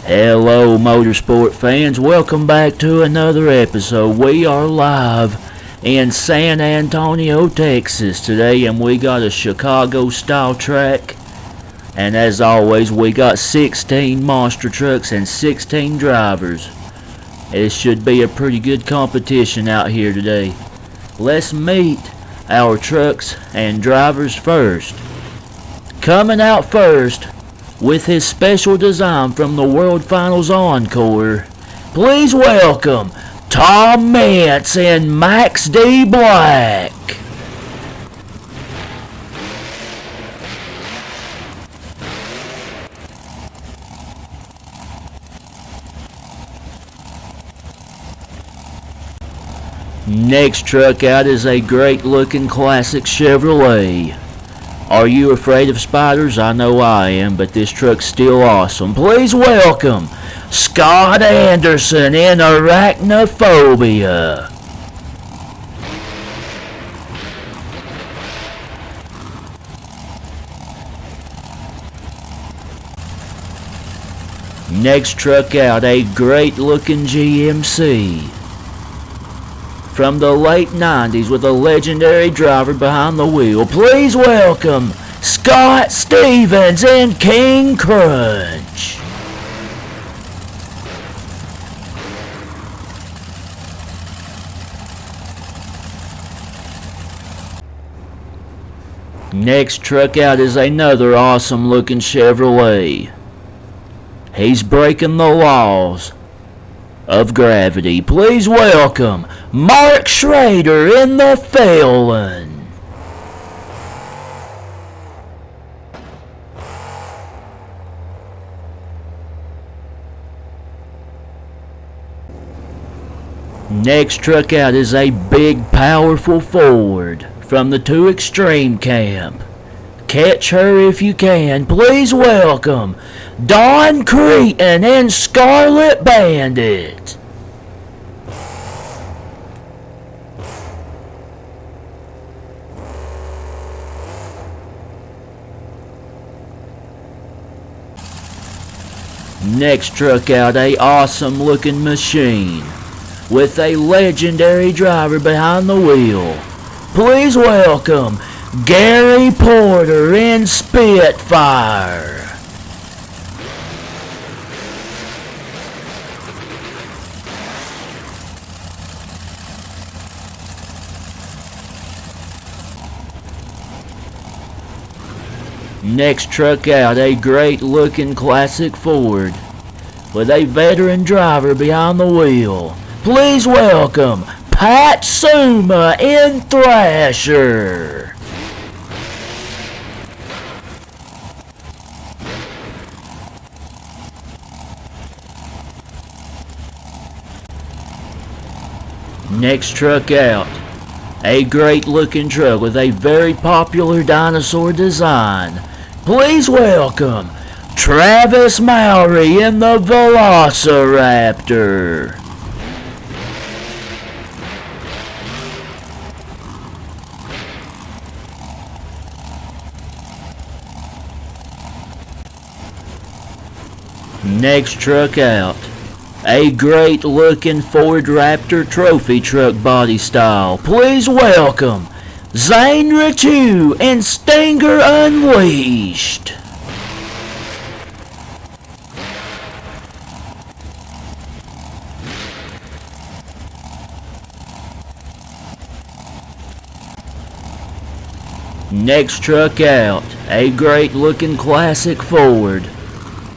Hello motorsport fans, welcome back to another episode. We are live in San Antonio, Texas today, and we got a Chicago style track. And as always, we got 16 monster trucks and 16 drivers. It should be a pretty good competition out here today. Let's meet our trucks and drivers first. Coming out first with his special design from the World Finals Encore, please welcome Tom Mintz and Max D. Black. Next truck out is a great looking classic Chevrolet. Are you afraid of spiders? I know I am, but this truck's still awesome. Please welcome Scott Anderson in Arachnophobia. Next truck out, a great looking GMC from the late 90s with a legendary driver behind the wheel. Please welcome Scott Stevens and King Crunch. Next truck out is another awesome looking Chevrolet. He's breaking the laws of gravity. Please welcome Mark Schrader in the Phelan. Next truck out is a big, powerful Ford from the 2 Extreme camp. Catch her if you can. Please welcome Don Cretan and Scarlet Bandit. Next truck out, a awesome looking machine with a legendary driver behind the wheel. Please welcome Gary Porter in Spitfire. Next truck out, a great looking classic Ford with a veteran driver behind the wheel. Please welcome Pat Suma in Thrasher. Next truck out, a great looking truck with a very popular dinosaur design. Please welcome Travis Mowry in the Velociraptor. Next truck out, a great looking Ford Raptor trophy truck body style. Please welcome Zane Ritu and Stinger Unleashed. Next truck out, a great looking classic Ford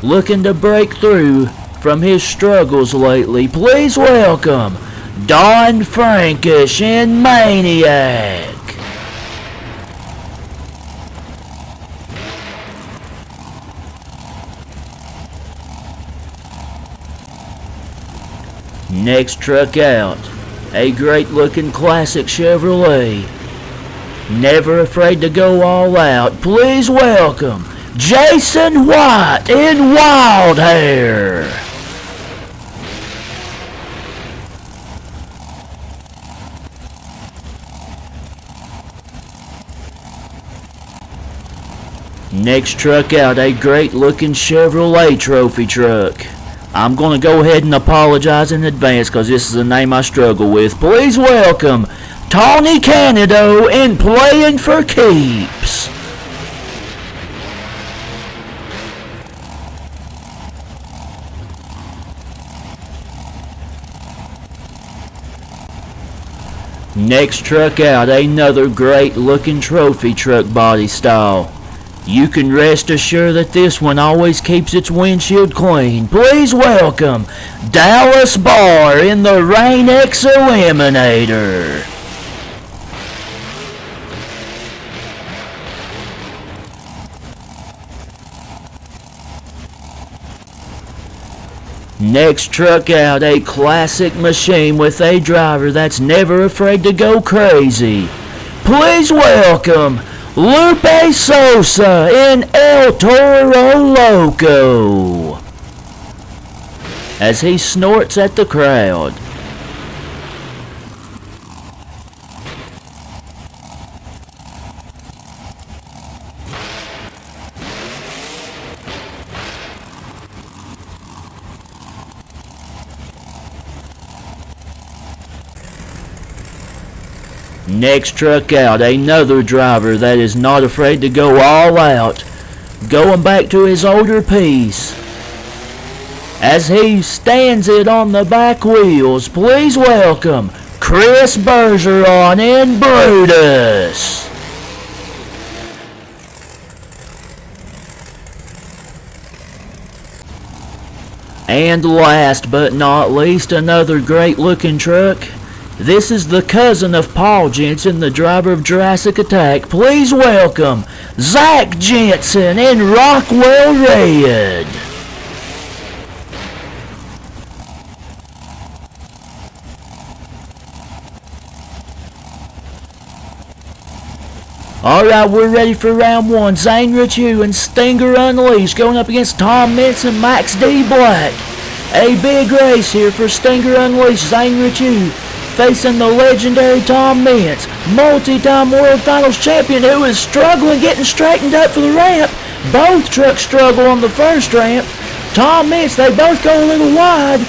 looking to break through from his struggles lately. Please welcome Don Frankish in Maniac. Next truck out, a great looking classic Chevrolet, never afraid to go all out. Please welcome Jason White in Wild Hair. Next truck out, a great looking Chevrolet trophy truck I'm going to go ahead and apologize in advance because this is a name I struggle with. Please welcome Tony Canado in Playing for Keeps. Next truck out, another great looking trophy truck body style. You can rest assured that this one always keeps its windshield clean. Please welcome Dallas Barr in the Rain X Eliminator. Next truck out, a classic machine with a driver that's never afraid to go crazy. Please welcome Lupe Sosa in El Toro Loco as he snorts at the crowd. Next truck out, another driver that is not afraid to go all out, going back to his older piece as he stands it on the back wheels. Please welcome Chris Bergeron in Brutus. And last but not least, another great looking truck. This is the cousin of Paul Jensen, the driver of Jurassic Attack. Please welcome Zach Jensen in Rockwell Red. Alright, we're ready for round one. Zane Richu and Stinger Unleashed going up against Tom Mintz and Max D. Black. A big race here for Stinger Unleashed. Zane Richu facing the legendary Tom Mintz, multi-time World Finals champion who is struggling getting straightened up for the ramp. Both trucks struggle on the first ramp. Tom Mintz, they both go a little wide,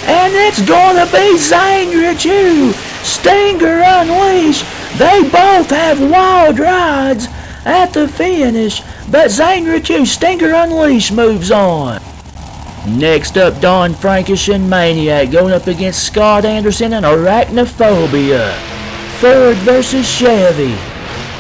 and it's gonna be Zane Richu, Stinger Unleashed. They both have wild rides at the finish, but Zane Richu, Stinger Unleashed moves on. Next up, Don Frankish and Maniac going up against Scott Anderson and Arachnophobia. Ford versus Chevy.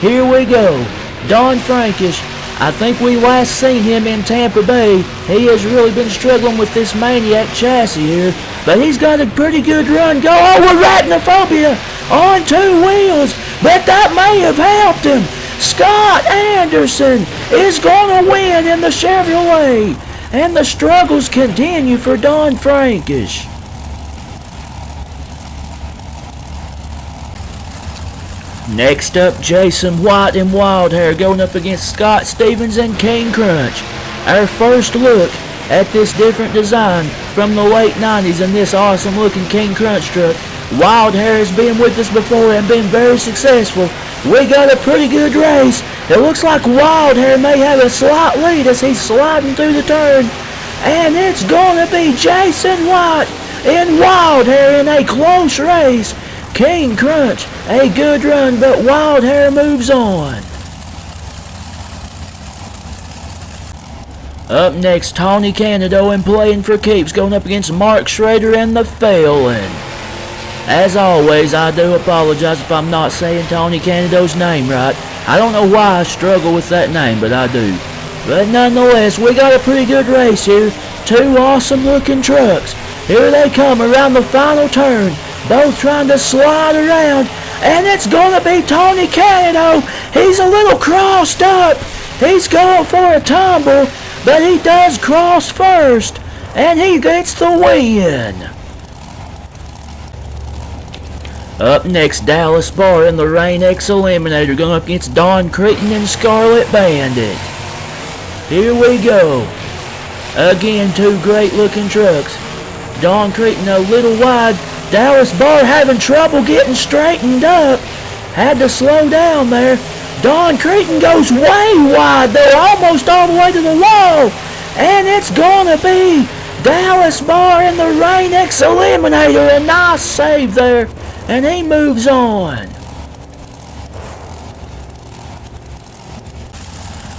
Here we go. Don Frankish, I think we last seen him in Tampa Bay. He has really been struggling with this Maniac chassis here, but he's got a pretty good run going. Oh, Arachnophobia on two wheels, but that may have helped him. Scott Anderson is going to win in the Chevrolet. And the struggles continue for Don Frankish. Next up, Jason White and Wildhair going up against Scott Stevens and King Crunch. Our first look at this different design from the late 90s in this awesome looking King Crunch truck. Wildhair has been with us before and been very successful. We got a pretty good race. It looks like Wildhair may have a slight lead as he's sliding through the turn. And it's going to be Jason White and Wildhair in a close race. King Crunch, a good run, but Wildhair moves on. Up next, Tony Canado and Playing for Keeps going up against Mark Schrader and the Phelan. As always, I do apologize if I'm not saying Tony Canado's name right. I don't know why I struggle with that name, but I do. But nonetheless, we got a pretty good race here. Two awesome looking trucks. Here they come around the final turn. Both trying to slide around. And it's going to be Tony Canado. He's a little crossed up. He's going for a tumble, but he does cross first. And he gets the win. Up next, Dallas Barr in the Rain X Eliminator going up against Don Creighton and Scarlet Bandit. Here we go. Again, two great looking trucks. Don Creighton a little wide. Dallas Barr having trouble getting straightened up. Had to slow down there. Don Creighton goes way wide though, almost all the way to the wall. And it's gonna be Dallas Bar in the Rain-X Eliminator. A nice save there. And he moves on.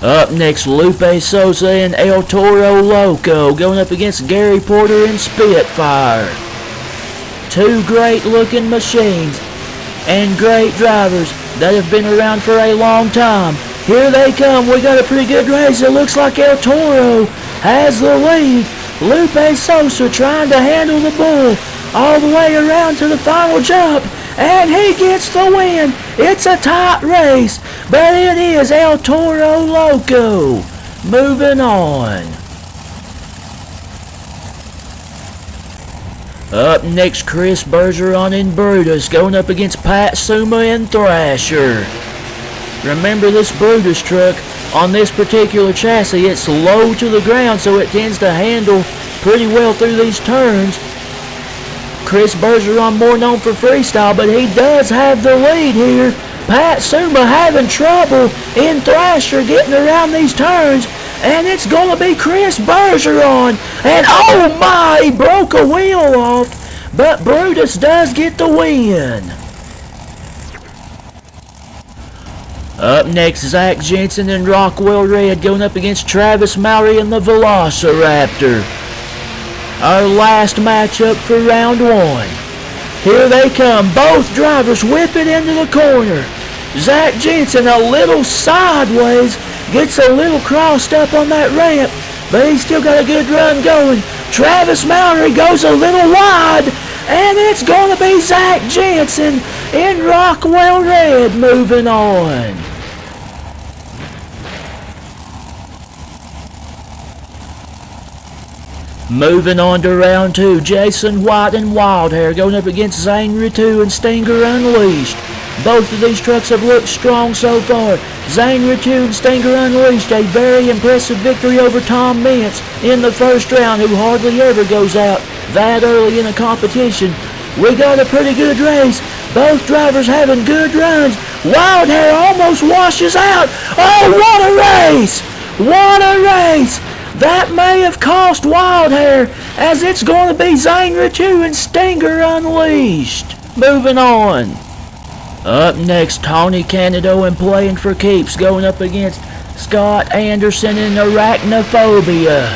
Up next, Lupe Sosa and El Toro Loco going up against Gary Porter and Spitfire. Two great looking machines and great drivers that have been around for a long time. Here they come. We got a pretty good race. It looks like El Toro has the lead. Lupe Sosa trying to handle the bull all the way around to the final jump. And he gets the win. It's a tight race, but it is El Toro Loco. Moving on. Up next, Chris Bergeron and Brutus going up against Pat Suma and Thrasher. Remember, this Brutus truck on this particular chassis, it's low to the ground, so it tends to handle pretty well through these turns. Chris Bergeron more known for freestyle, but he does have the lead here. Pat Suma having trouble in Thrasher getting around these turns, and it's going to be Chris Bergeron. And oh my, he broke a wheel off, but Brutus does get the win. Up next, Zach Jensen and Rockwell Red going up against Travis Mowry and the Velociraptor. Our last matchup for round one. Here they come. Both drivers whip it into the corner. Zach Jensen a little sideways, gets a little crossed up on that ramp, but he's still got a good run going. Travis Mowry goes a little wide, and it's going to be Zach Jensen in Rockwell Red moving on. Moving on to round two, Jason White and Wildhair going up against Zane Ritu and Stinger Unleashed. Both of these trucks have looked strong so far. Zane Ritu and Stinger Unleashed, a very impressive victory over Tom Mintz in the first round, who hardly ever goes out that early in a competition. We got a pretty good race. Both drivers having good runs. Wildhair almost washes out. Oh, what a race! What a race! That may have cost Wildhair, as it's going to be Zane Ritu and Stinger Unleashed. Moving on. Up next, Tony Canado and Playing for Keeps going up against Scott Anderson and Arachnophobia.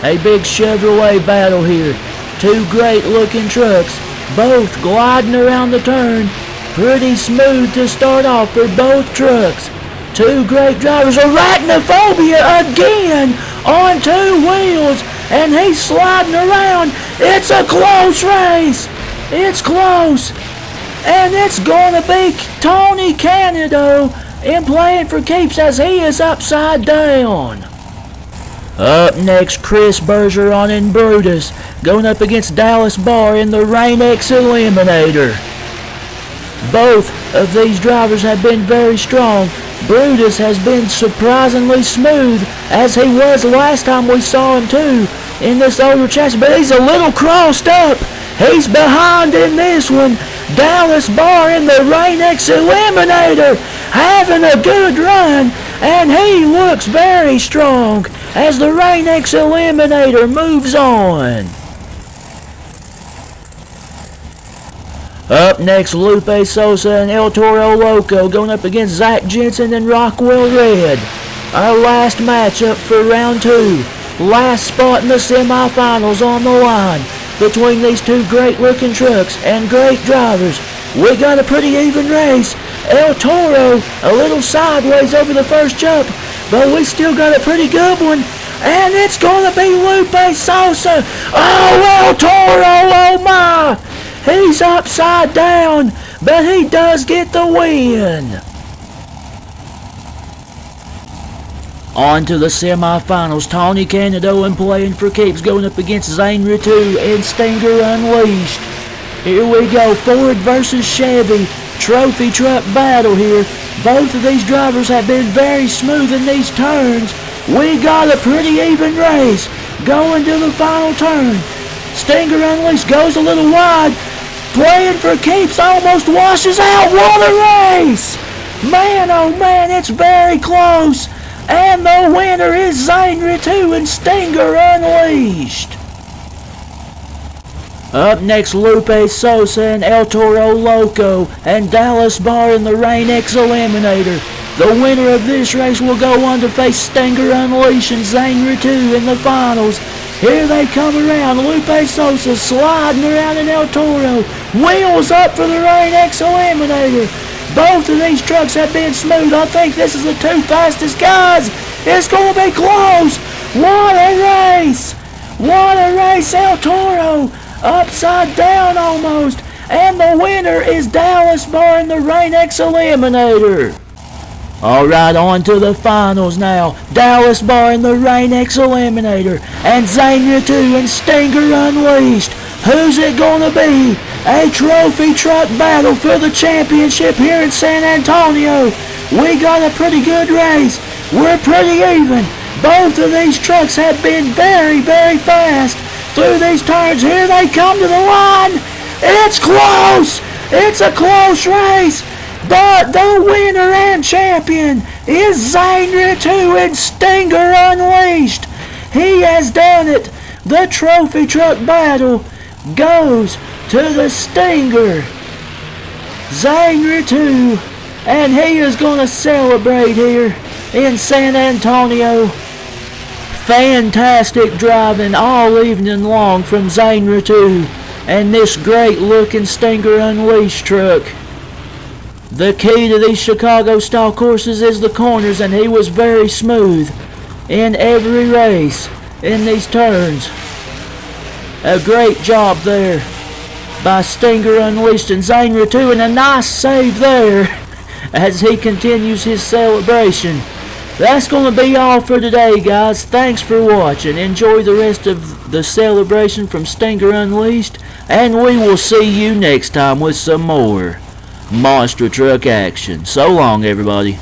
A big Chevrolet battle here. Two great looking trucks, both gliding around the turn. Pretty smooth to start off for both trucks. Two great drivers. Arachnophobia again on two wheels, and he's sliding around. It's a close race. It's close. And it's going to be Tony Canado in Playing for Keeps, as he is upside down. Up next, Chris Bergeron and Brutus going up against Dallas Bar in the Rain-X Eliminator. Both of these drivers have been very strong. Brutus has been surprisingly smooth, as he was last time we saw him too in this older chassis, but he's a little crossed up. He's behind in this one. Dallas Bar in the Rain-X Eliminator having a good run, and he looks very strong as the Rain-X Eliminator moves on. Up next, Lupe Sosa and El Toro Loco going up against Zach Jensen and Rockwell Red. Our last matchup for round two. Last spot in the semifinals on the line between these two great looking trucks and great drivers. We got a pretty even race. El Toro a little sideways over the first jump, but we still got a pretty good one. And it's going to be Lupe Sosa. Oh, El Toro, oh my! He's upside down, but he does get the win. On to the semifinals. Tony Canado and Playing for Keeps going up against Zane Ritu and Stinger Unleashed. Here we go, Ford versus Chevy trophy truck battle here. Both of these drivers have been very smooth in these turns. We got a pretty even race going to the final turn. Stinger Unleashed goes a little wide. Playing for Keeps almost washes out. What a race! Man, oh man, it's very close. And the winner is Zane Ritu and Stinger Unleashed. Up next, Lupe Sosa and El Toro Loco and Dallas Bar in the Rain X Eliminator. The winner of this race will go on to face Stinger Unleashed and Zane Ritu in the finals. Here they come around. Lupe Sosa sliding around in El Toro. Wheels up for the Rain X Eliminator. Both of these trucks have been smooth. I think this is the two fastest guys. It's going to be close. What a race. What a race. El Toro upside down almost. And the winner is Dallas Bar in the Rain X Eliminator. Alright, on to the finals now. Dallas Bar in the Rain X Eliminator. And Zane Ritu and Stinger Unleashed. Who's it gonna be? A trophy truck battle for the championship here in San Antonio. We got a pretty good race. We're pretty even. Both of these trucks have been very, very fast through these turns. Here they come to the line. It's close. It's a close race. But the winner and champion is Zane Ritu and Stinger Unleashed. He has done it. The trophy truck battle goes to the Stinger, Zane Ritu, and he is going to celebrate here in San Antonio. Fantastic driving all evening long from Zane Ritu and this great looking Stinger Unleashed truck. The key to these Chicago style courses is the corners, and he was very smooth in every race in these turns. A great job there by Stinger Unleashed and Zane Ritu, and a nice save there as he continues his celebration. That's going to be all for today, guys. Thanks for watching. Enjoy the rest of the celebration from Stinger Unleashed, and we will see you next time with some more monster truck action. So long, everybody.